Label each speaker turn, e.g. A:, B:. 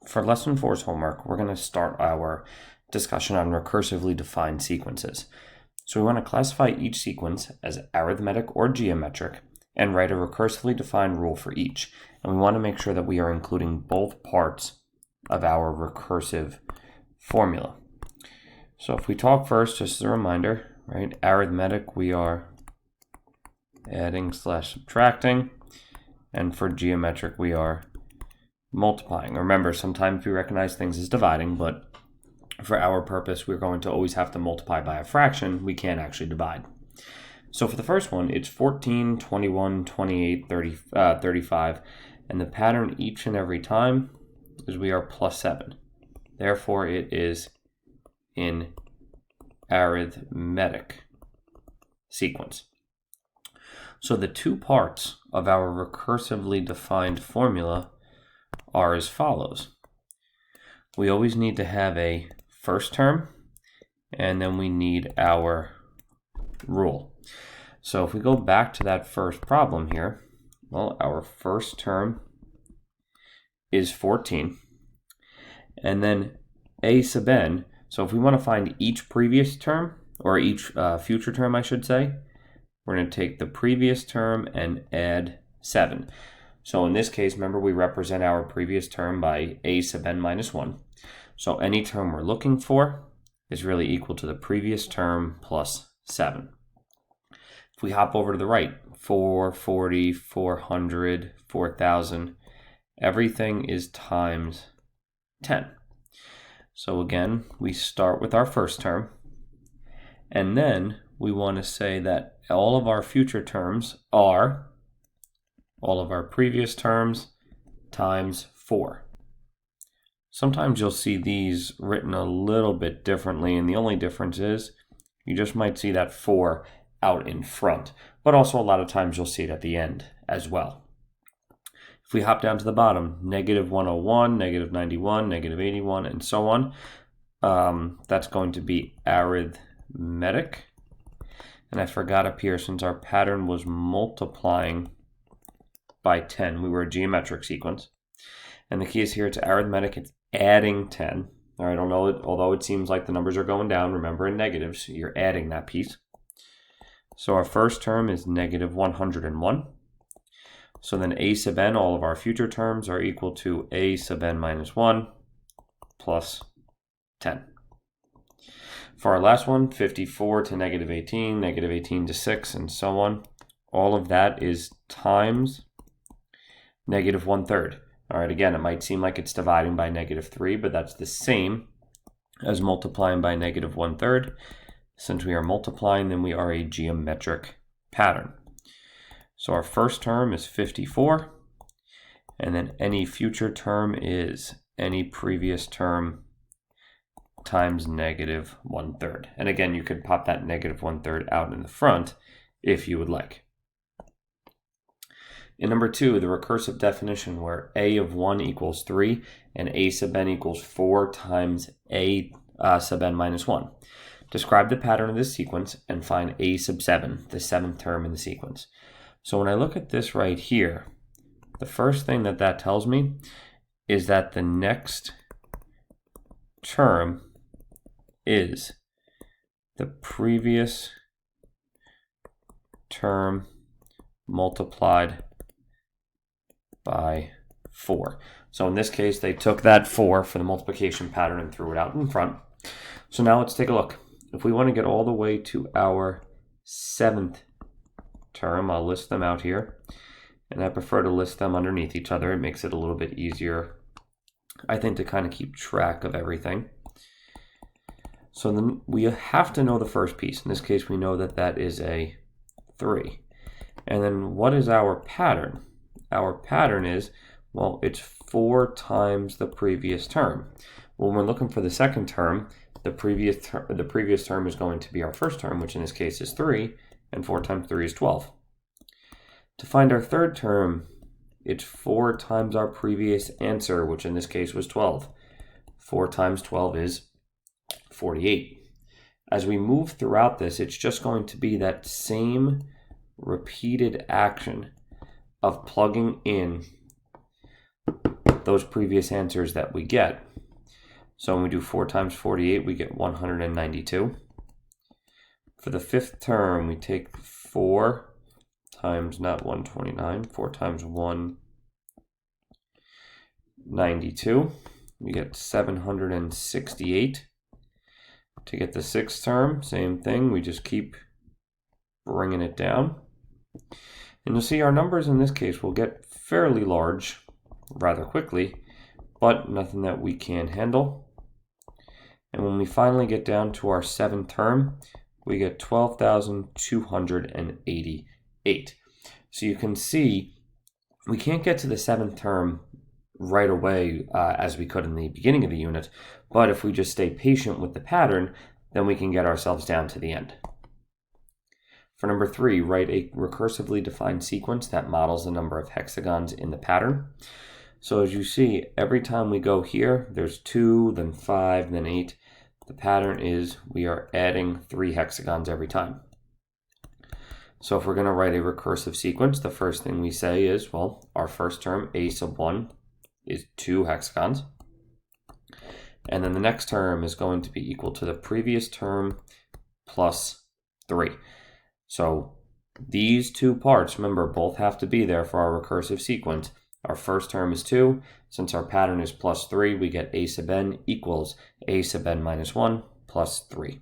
A: For lesson 4's homework, we're going to start our discussion on recursively defined sequences. So we want to classify each sequence as arithmetic or geometric and write a recursively defined rule for each. And we want to make sure that we are including both parts of our recursive formula. So if we talk first, just as a reminder, right? Arithmetic, we are adding/subtracting, and for geometric, we are multiplying. Remember, sometimes we recognize things as dividing, but for our purpose, we're going to always have to multiply by a fraction. We can't actually divide. So for the first one, it's 14, 21, 28, 35, and the pattern each and every time is we are +7. Therefore, it is in arithmetic sequence. So the two parts of our recursively defined formula are as follows. We always need to have a first term, and then we need our rule. So if we go back to that first problem here, well, our first term is 14, and then a sub n, so if we want to find each previous term, or each future term I should say, we're going to take the previous term and add 7. So in this case, remember we represent our previous term by a sub n minus 1. So any term we're looking for is really equal to the previous term plus 7. If we hop over to the right, 440, 400, 4,000, everything is times 10. So again, we start with our first term, and then we want to say that all of our future terms are all of our previous terms times 4. Sometimes you'll see these written a little bit differently, and the only difference is you just might see that 4 out in front, but also a lot of times you'll see it at the end as well. If we hop down to the bottom, -101, -91, -81, and so on, that's going to be arithmetic. And I forgot up here, since our pattern was multiplying by 10, we were a geometric sequence. And the key is here, it's arithmetic, it's adding 10. All right, although it seems like the numbers are going down, remember in negatives, you're adding that piece. So our first term is -101. So then a sub n, all of our future terms are equal to a sub n minus 1 plus 10. For our last one, 54 to -18, -18 to 6, and so on, all of that is times -1/3. All right, again, it might seem like it's dividing by -3, but that's the same as multiplying by -1/3. Since we are multiplying, then we are a geometric pattern. So our first term is 54, and then any future term is any previous term times -1/3. And again, you could pop that -1/3 out in the front if you would like. In number 2, the recursive definition, where a of 1 equals 3 and a sub n equals 4 times a sub n minus 1. Describe the pattern of this sequence and find a sub 7, the 7th term in the sequence. So when I look at this right here, the first thing that tells me is that the next term is the previous term multiplied by 4. So in this case, they took that 4 for the multiplication pattern and threw it out in front. So now let's take a look. If we want to get all the way to our 7th term, I'll list them out here, and I prefer to list them underneath each other. It makes it a little bit easier, I think, to kind of keep track of everything. So then we have to know the first piece. In this case, we know that that is a 3. And then what is our pattern? Our pattern is, well, it's 4 times the previous term. When we're looking for the second term, the previous term is going to be our first term, which in this case is 3, and 4 times 3 is 12. To find our third term, it's 4 times our previous answer, which in this case was 12. 4 times 12 is 48. As we move throughout this, it's just going to be that same repeated action of plugging in those previous answers that we get. So when we do 4 times 48, we get 192. For the fifth term, we take 4 times, not 129, 4 times 192. We get 768. To get the sixth term, same thing, we just keep bringing it down. And you'll see our numbers in this case will get fairly large rather quickly, but nothing that we can't handle. And when we finally get down to our seventh term, we get 12,288. So you can see we can't get to the seventh term right away as we could in the beginning of the unit, but if we just stay patient with the pattern, then we can get ourselves down to the end. For number 3, write a recursively defined sequence that models the number of hexagons in the pattern. So as you see, every time we go here, there's 2, then 5, then 8. The pattern is we are adding 3 hexagons every time. So if we're going to write a recursive sequence, the first thing we say is, well, our first term, a sub 1, is 2 hexagons. And then the next term is going to be equal to the previous term plus 3. So these two parts, remember, both have to be there for our recursive sequence. Our first term is 2. Since our pattern is plus 3, we get a sub n equals a sub n minus 1 plus 3.